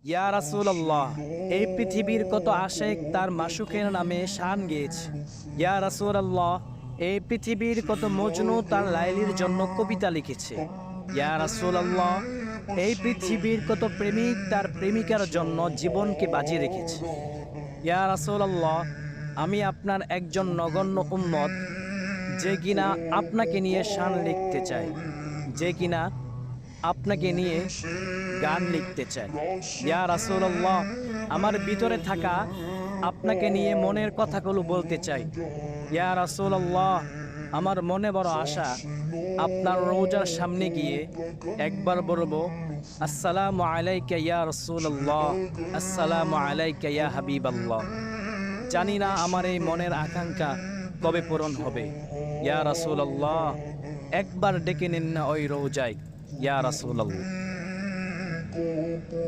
ইয়া রাসূলুল্লাহ, এই পৃথিবীর কত আশেক তার মাশুকের নামে শান গেয়েছে। ইয়া রাসূলুল্লাহ, এই পৃথিবীর কত মজনু তার লাইলির জন্য কবিতা লিখেছে। ইয়া রাসূলুল্লাহ, এই পৃথিবীর কত প্রেমিক তার প্রেমিকার জন্য জীবনকে বাজি রেখেছে। ইয়া রাসূলুল্লাহ, আমি আপনার একজন নগণ্য উম্মত, যে কিনা আপনাকে নিয়ে শান লিখতে চায়, যে কিনা আপনাকে নিয়ে গান লিখতে চায়। ইয়া রাসূলুল্লাহ, আমার ভিতরে থাকা আপনাকে নিয়ে মনের কথাগুলো বলতে চাই। ইয়া রাসূলুল্লাহ, আমার মনে বড় আশা আপনার রওজার সামনে গিয়ে একবার বলবো, আসসালামু আলাইকা ইয়া রাসূলুল্লাহ, আসসালামু আলাইকা ইয়া হাবিবাল্লাহ। জানি না আমার এই মনের আকাঙ্ক্ষা কবে পূরণ হবে। ইয়া রাসূলুল্লাহ, একবার ডেকে নিন না ওই রওজায়। ইয়া রাসূলুল্লাহ।